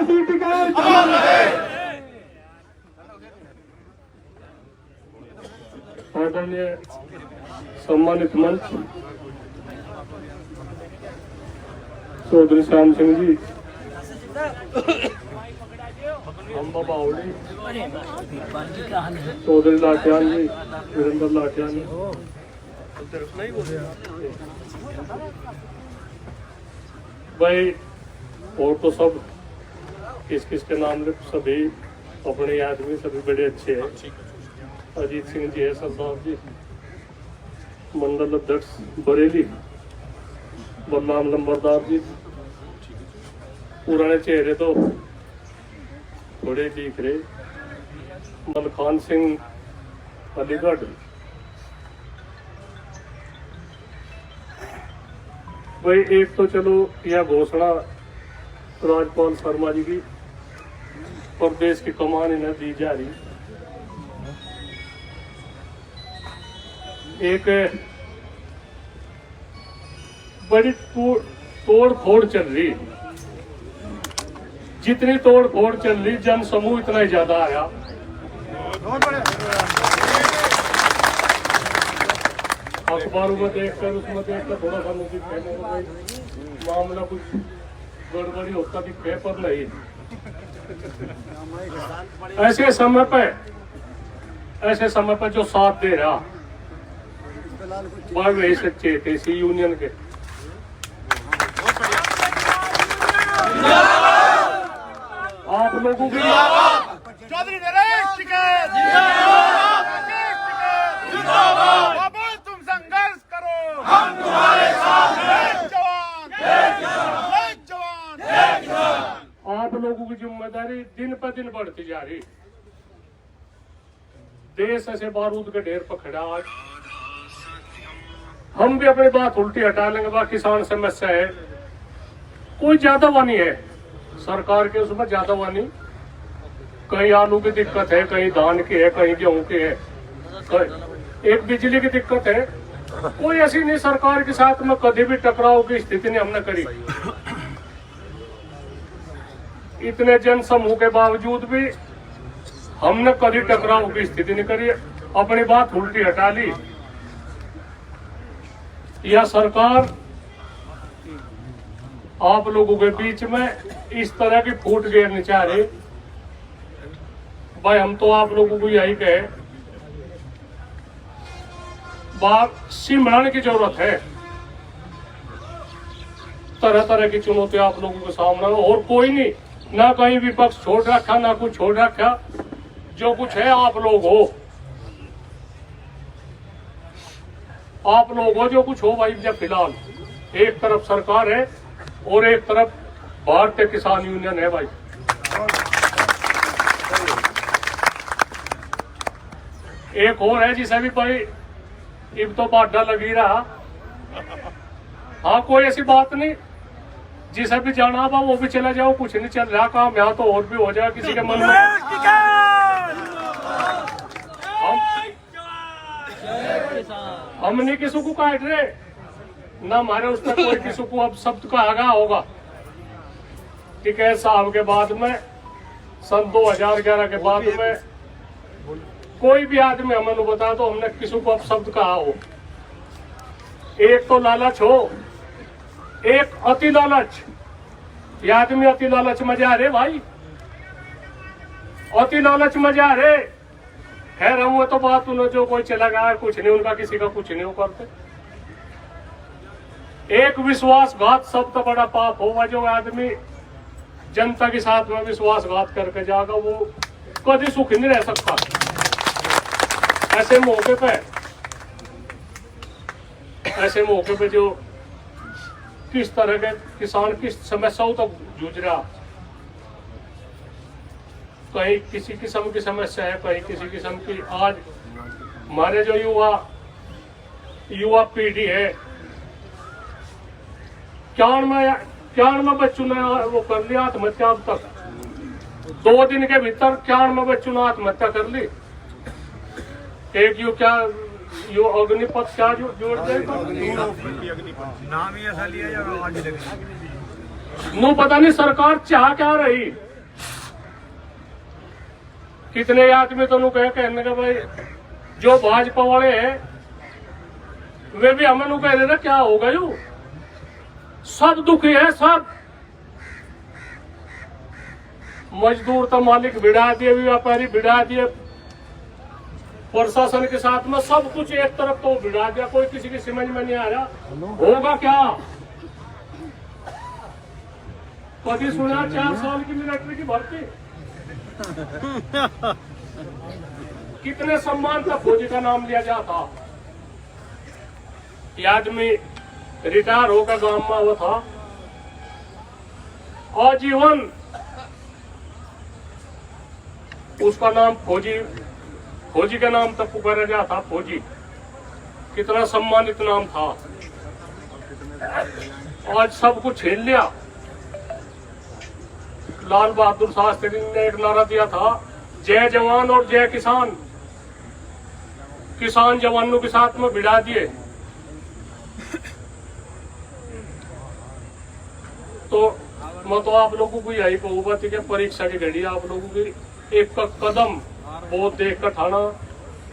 की टिकट आदरणीय सम्मानित मंच चौधरी श्याम सिंह जी, अम्बा बावड़ी, चौधरी लाठियान जी, वीरेंद्र लाठियान जी, भाई और तो सब किस किस के नाम ले, सभी अपने आदमी सभी बड़े अच्छे हैं। अजीत सिंह जी है सरदार जी, मंडल अध्यक्ष बरेली बलराम लंबरदार जी, पुराने चेहरे तो बड़े दिख रहे, मलखान सिंह अलीगढ़, भाई एक तो चलो यह घोषणा राजपाल शर्मा जी की प्रदेश की कमान इन्हें दी जा रही, एक बड़ी तोड़ फोड़ चल रही, जितनी तोड़ फोड़ चल रही जन समूह इतना ही ज्यादा आया। अखबारों में देखकर उसमें देखकर थोड़ा सा मुझे कहने को मामला कुछ गड़बड़ी होता भी पेपर नहीं। ऐसे समय पर जो साथ दे रहा वही सच्चे थे इसी यूनियन के। आप लोगों की चौधरी नरेश टिकैत बाबू, तुम संघर्ष करो, हम तुम्हारे साथ हैं। जवान आप लोगों की जिम्मेदारी दिन पर दिन बढ़ती जा रही। देश ऐसे बारूद के ढेर पर खड़ा, आज हम भी अपनी बात उल्टी हटा लेंगे। बाकी किसान समस्या है, कोई ज्यादा वानी है सरकार के, उसमें ज्यादा वानी, कहीं आलू की दिक्कत है, कहीं धान की है, कहीं गेहूं की है, एक बिजली की दिक्कत है। कोई ऐसी नहीं सरकार के साथ में कभी भी टकराव की स्थिति नहीं हमने करी। इतने जन समूह के बावजूद भी हमने कभी टकराव की स्थिति नहीं करी, अपनी बात उल्टी हटा ली। यह सरकार आप लोगों के बीच में इस तरह की फूट घेरनी चाह रही। भाई हम तो आप लोगों को यही कहे, बात सिमरन की जरूरत है। तरह तरह की चुनौती आप लोगों के सामने, और कोई नहीं, ना कहीं विपक्ष छोड़ रखा ना कुछ छोड़ रखा, जो कुछ है आप लोग हो, आप लोग हो जो कुछ हो। भाई जब फिलहाल एक तरफ सरकार है और एक तरफ भारतीय किसान यूनियन है। भाई एक और है जिसे भी भाई इब तो बाढ़ा लगी रहा। हाँ कोई ऐसी बात नहीं, जिसे भी जाना हुआ वो भी चला जाओ, कुछ नहीं चल रहा काम यहाँ तो और भी हो जाएगा किसी के मन में। हम नहीं किसी को काट रहे, ना हमारे उसमें कोई किसी को अब शब्द का आगा होगा। टिकैत साहब के बाद में सन 2011 के बाद में कोई भी आदमी हमें बता दो हमने किसी को अब शब्द कहा हो। एक तो लालच हो, एक अति लालच। ये आदमी अति लालच में जा रहे भाई, अति लालच में जा रहे। खैर हम वो तो बात उन्होंने जो कोई चला गया कुछ नहीं, उनका किसी का कुछ नहीं करते। एक विश्वासघात सबसे बड़ा पाप होगा। जो आदमी जनता के साथ में विश्वासघात करके जाएगा वो कभी सुखी नहीं रह सकता। ऐसे मौके पे जो किस तरह के किसान किस समस्याओं तक जूझ रहा, कहीं किसी किस्म की समस्या है, कहीं किसी किस्म की। आज हमारे जो युवा पीढ़ी है, क्या में बच्चों ने वो कर लिया आत्महत्या। अब तक 2 दिन के भीतर 91 बच्चों ने आत्महत्या कर ली। एक यो अग्निपथ क्या जोड़ देगा नाम ही ऐसा लिया, नो पता नहीं सरकार चाह क्या रही। कितने आदमी तो कहने का भाई जो भाजपा वाले हैं वे भी हमें कह रहे ना क्या होगा यू सब दुखी है सब। मजदूर तो मालिक बिड़ा दिए, व्यापारी बिड़ा दिए, प्रशासन के साथ में सब कुछ एक तरफ तो बिड़ा दिया, कोई किसी की समझ में नहीं आ रहा होगा क्या। कभी सुना 4 साल की मिलिट्री की भर्ती, कितने सम्मान तक फौजी का नाम लिया जाता। ये आदमी रिटायर होकर गांव में वो था, आजीवन उसका नाम फौजी का नाम तक पुकारा जाता। फौजी कितना सम्मानित नाम था, आज सब कुछ छीन लिया। लाल बहादुर शास्त्री ने एक नारा दिया था, जय जवान और जय किसान। किसान जवानों के साथ में भिड़ा दिए। तो मैं तो आप लोगों को यही कहूँगा कि परीक्षा की घड़ी आप लोगों की एक कदम बहुत देख कर ठाना।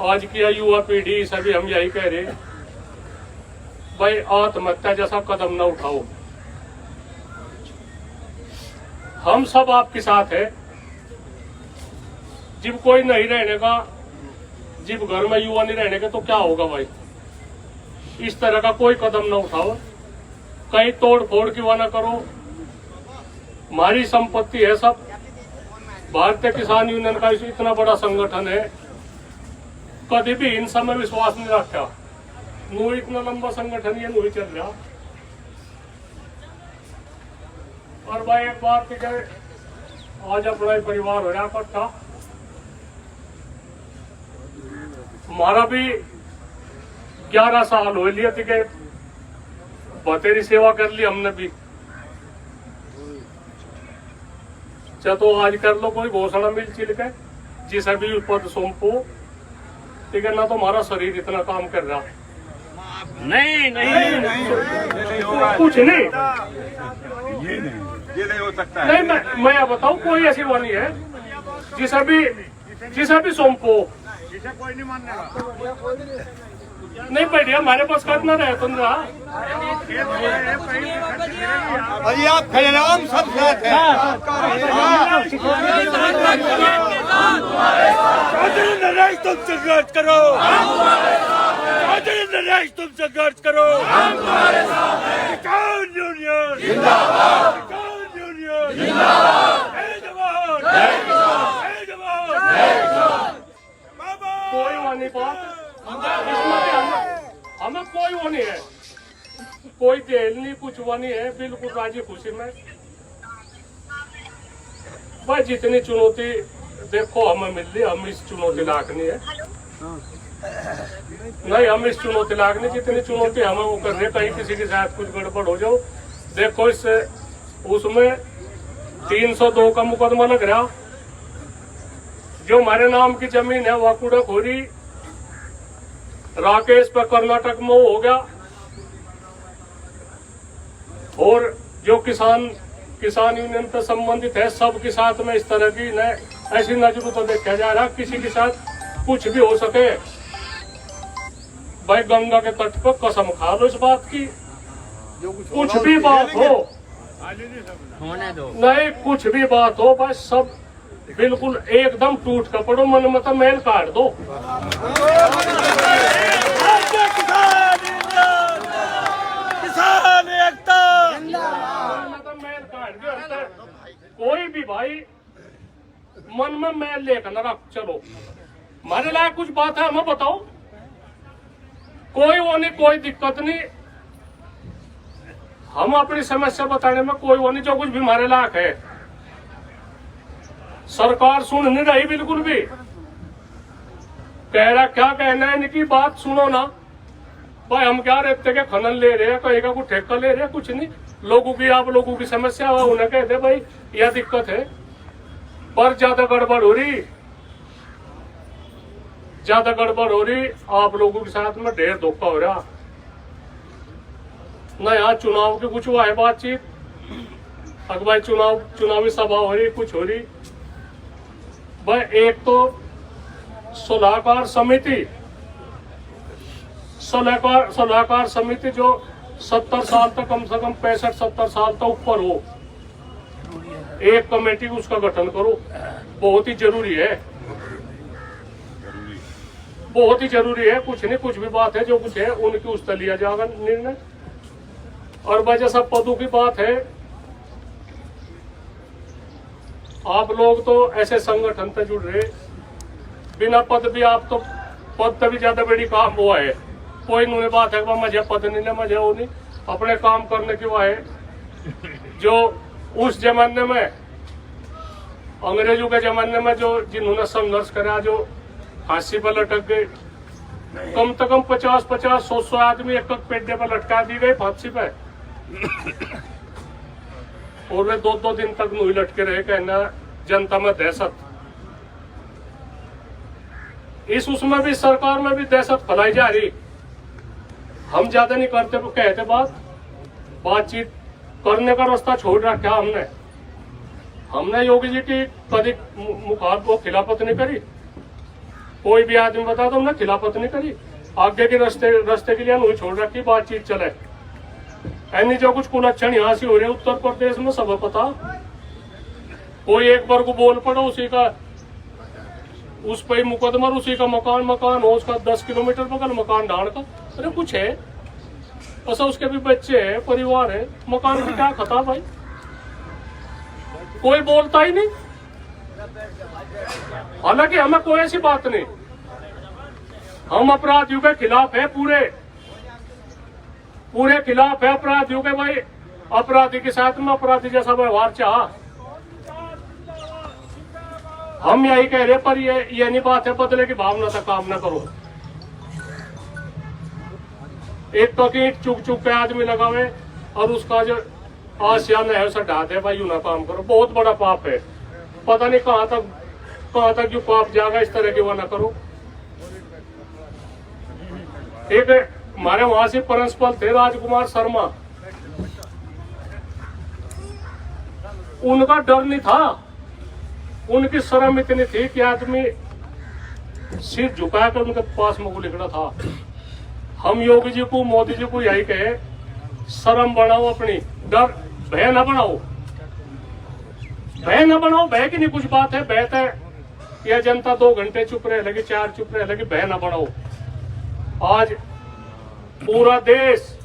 आज की युवा पीढ़ी सभी हम यही कह रहे, भाई आत्महत्या जैसा कदम न उठाओ। हम सब आपके साथ है। जब कोई नहीं रहने का, जब घर में युवा नहीं रहने का तो क्या होगा भाई। इस तरह का कोई कदम न उठाओ, कहीं तोड़ फोड़ की वाना करो। हमारी संपत्ति है सब। भारतीय किसान यूनियन का इतना बड़ा संगठन है, कभी भी हिंसा में विश्वास नहीं रखा। नू इतना लंबा संगठन ये नू ही चल रहा। और भाई एक बात की कहे, आज अपना ही परिवार हो रहा इकट्ठा। हमारा भी 11 साल हो लिए थे कि बतेरी सेवा कर ली हमने भी। चाहे तो आज कर लो कोई घोषणा मिल चिल के जिसे भी पद सौंपो, ठीक है ना। तो हमारा शरीर इतना काम कर रहा नहीं कुछ नहीं, ये नहीं हो सकता है। नहीं मैं बताऊं, कोई ऐसी वाणी है जिसे भी सौंपो, कोई नहीं मानने नहीं बैठिए हमारे पास करना रहे तुम रहा। अभी आप खड़े रहो, हम सब साथ हैं। नरेश तुम संघर्ष करो, नरेश तुम संघर्ष करो। किसान यूनियन जिंदाबाद, किसान यूनियन जिंदाबाद। कोई वाणी बात हमें कोई वो नहीं है, कोई देल नहीं, कुछ वो नहीं है। बिल्कुल राजी खुशी में भाई जितनी चुनौती देखो हमें मिल रही, हम इस चुनौती लाखनी है नहीं, हम इस चुनौती लाखनी जितनी चुनौती हमें वो कर रहे। कहीं किसी के साथ कुछ गड़बड़ हो जाओ, देखो इससे उसमें 302 का मुकदमा लग रहा। जो हमारे नाम की जमीन है वह कूड़ाखोरी राकेश पर कर्नाटक में हो गया। और जो किसान यूनियन से संबंधित है सबके साथ में इस तरह की ऐसी नजरों तो देखा जा रहा, किसी के साथ कुछ भी हो सके। भाई गंगा के तट पर कसम खा लो इस बात की, कुछ भी बात हो नहीं, कुछ भी बात हो, बस सब बिल्कुल एकदम टूट का पड़ो, मन मत मेल काट दो। किसान एकता मेल काट दो। कोई भी भाई मन में मेल लेकर न रख, चलो हमारे लायक कुछ बात है हमें बताओ। कोई वो नहीं, कोई दिक्कत नहीं, हम अपनी समस्या बताने में कोई वो नहीं। जो कुछ भी हमारे लायक है सरकार सुन नहीं रही बिल्कुल भी। कह रहा क्या कहना है इनकी बात सुनो ना भाई। हम क्या रेते के खनन ले रहे हैं, कहीं का कुछ ठेका ले रहे हैं, कुछ नहीं। लोगों की आप लोगों की समस्या है, उन्हें कहते भाई यह दिक्कत है, पर ज्यादा गड़बड़ हो रही, ज्यादा गड़बड़ हो रही। आप लोगों के साथ में ढेर धोखा हो रहा ना। यहाँ चुनाव की कुछ हुआ है बातचीत, अगर भाई चुनावी सभा हो रही, कुछ हो रही, भाई एक तो सलाहकार समिति जो 70 साल तक, कम से कम 65-70 साल तक ऊपर हो, एक कमेटी उसका गठन करो। बहुत ही जरूरी है, बहुत ही जरूरी है। कुछ नहीं, कुछ भी बात है, जो कुछ है उनकी उस पर लिया जाएगा निर्णय। और वजह सब पदों की बात है, आप लोग तो ऐसे संगठन से जुड़ रहे, बिना पद भी आप तो पद से भी ज्यादा बड़ी काम हुआ है। कोई नहीं बात है मुझे पद नहीं ना, मुझे वो नहीं, अपने काम करने की हुआ है। जो उस जमाने में, अंग्रेजों के जमाने में जो जिन्होंने संघर्ष करा, जो फांसी पर लटक गए, कम से कम 50-100 आदमी एक पेड्डे पर लटका दी गई फांसी पे, और वे 2-2 दिन तक नहीं लटके रहे। कहना जनता में दहशत, इस उसमें भी सरकार में भी दहशत फैलाई जा रही। हम ज्यादा नहीं करते तो कहते बातचीत करने का रास्ता छोड़ रखा हमने योगी जी की कभी मुखालफत खिलाफत नहीं करी। कोई भी आदमी बता दो हमने खिलाफत नहीं करी, आगे के रास्ते के लिए नहीं छोड़ रखी, बातचीत चले। ऐनी जो कुछ कुलक्षण यहाँ से हो रहे उत्तर प्रदेश में सब पता। कोई एक बार को बोल पड़ो, उसी का उस पर मुकदमा, उसी का मकान हो, उसका 10 किलोमीटर बगल मकान ढाण का। अरे कुछ है ऐसा, उसके भी बच्चे हैं, परिवार है, मकान की क्या खता भाई, कोई बोलता ही नहीं। हालांकि हमें कोई ऐसी बात नहीं, हम अपराधियों के खिलाफ है, पूरे खिलाफ है अपराधियों के। भाई अपराधी के साथ में अपराधी जैसा व्यवहार चाह, हम यही कह रहे, पर ये नहीं बात है बदले की भावना से काम ना करो। एक तो ईंट चुक के आदमी लगावे और उसका जो आसियान है उसे ढा दे, भाई यूं ना काम करो, बहुत बड़ा पाप है। पता नहीं कहाँ तक जो पाप जाएगा, इस तरह की वो ना करो। एक हमारे वहां से प्रिंसिपल थे राजकुमार शर्मा, उनका डर नहीं था, उनकी शर्म इतनी थी कि आदमी सिर झुकाकर उनके पास में लिखना था। हम योगी जी को, मोदी जी को यही कहे, शर्म बढ़ाओ अपनी, डर भय न बढ़ाओ, भय की नहीं कुछ बात है। भय है यह जनता 2 घंटे चुप रहे लगी, 4 चुप रहे लगी, भय न बढ़ाओ। आज पूरा देश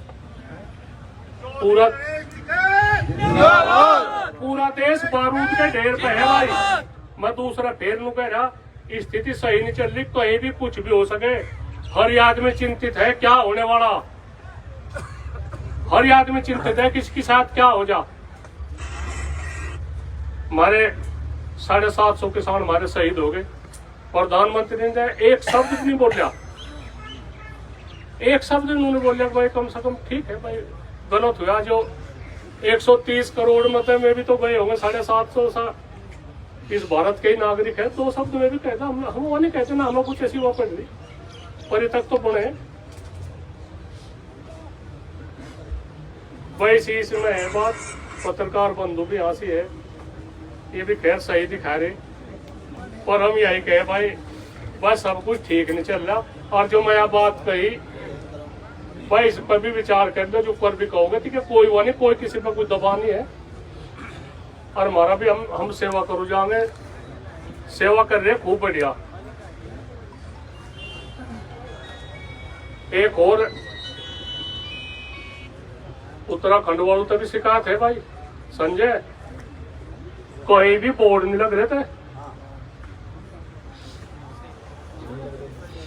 बारूद के ढेर पे है भाई। मैं दूसरा फेर नू कह रहा, स्थिति सही नहीं चल रही, कहीं भी कुछ भी हो सके। हर आदमी चिंतित है क्या होने वाला, हर आदमी चिंतित है किसके साथ क्या हो जा। हमारे 750 किसान हमारे शहीद हो गए, प्रधानमंत्री ने एक शब्द भी नहीं बोला, एक शब्द उन्होंने बोलिया भाई कम से कम ठीक है भाई, गलत हुआ। जो 130 करोड़ मत में भी तो गए होंगे 750 इस भारत के ही नागरिक है, 2 शब्द में भी कहता। हम वो नहीं कहते ना, हमें कुछ ऐसी वो पड़ रही पर तक तो बने भाई। इसमें है बात, पत्रकार बंधु भी यहाँ से है, ये भी खैर सही दिखा रहे, पर हम यही कहे भाई बस सब कुछ ठीक नहीं चल रहा। और जो मैं बात कही भाई, इस पर भी विचार कर लो, जो पर भी कहोगे ठीक है, कोई वो नहीं, कोई किसी पर कोई दबाव नहीं है। और हमारा भी हम सेवा करो जाएंगे, सेवा कर रहे खूब बढ़िया। एक और उत्तराखंड वालों तक भी शिकायत है भाई, संजय कोई भी बोर्ड नहीं लग रहे थे,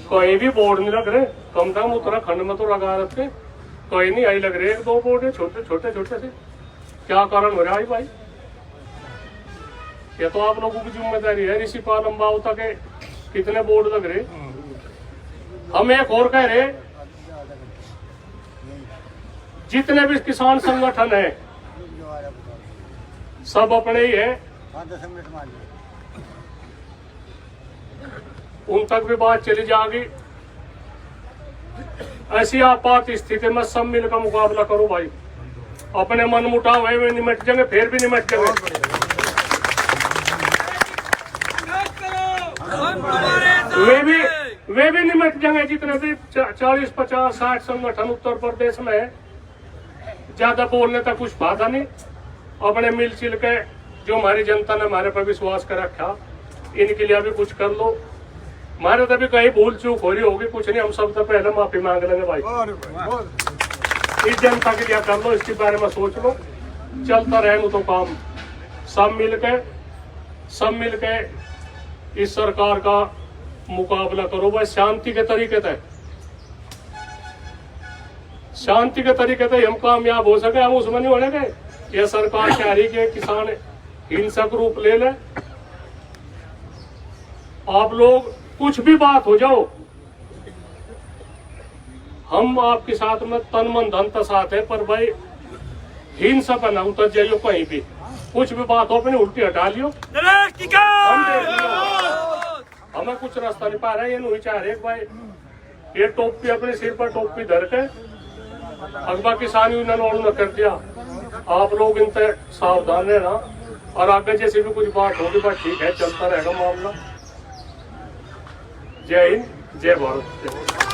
कोई भी बोर्ड नहीं लग रहे। कम से कम उत्तराखंड में तो लगा रखे, कोई नहीं आई लग रहे, 1-2 बोर्ड है छोटे से। क्या कारण हो रहा है भाई? ये तो आप लोगों की जिम्मेदारी है। ऋषिपाल अंबावता के कितने बोर्ड लग रहे। हम एक और कह रहे, जितने भी किसान संगठन है सब अपने ही है, उन तक भी बात चली जाएगी। ऐसी आपात स्थिति में सब मिलकर मुकाबला करो भाई। अपने मन मुटाव है वे निमट जाएंगे, फिर भी निमट जाएंगे। वे भी निमट जाएंगे जितने भी 40, 50, 60 संगठन उत्तर प्रदेश में है। ज्यादा बोलने तक कुछ फायदा नहीं। अपने मिलजुल के जो हमारी जनता ने हमारे पर विश्वास कर रखा, इनके लिए भी कुछ कर लो। हमारे तो भी कहीं भूल चूक हो रही होगी, कुछ नहीं, हम सब तो पहले माफी मांग लेंगे भाई। इस जनता के लिए कर लो, इसके बारे में सोच लो, चलता रहेगा तो काम। सब मिलके इस सरकार का मुकाबला करो भाई, शांति के तरीके से। शांति के तरीके से हम कामयाब हो सके, हम उसमें नहीं होने गए। यह सरकार चाह रही कि किसान हिंसक रूप ले ले। आप लोग कुछ भी बात हो जाओ, हम आपके साथ में तन मन धन का साथ है, पर भाई हिंसा पर ना उतर जाइयो कहीं भी। कुछ भी बात हो अपनी उल्टी हटा लियो। हमें कुछ रास्ता नहीं पा रहा है। ये नहीं चाह रहे भाई ये टोपी अपने सिर पर टोपी धर के अगवा किसान यूनियन न कर दिया। आप लोग इनसे सावधान रहना, और आगे जैसे भी कुछ बात होगी बस ठीक है, चलता रहेगा मामला। जय हिंद, जय भारत।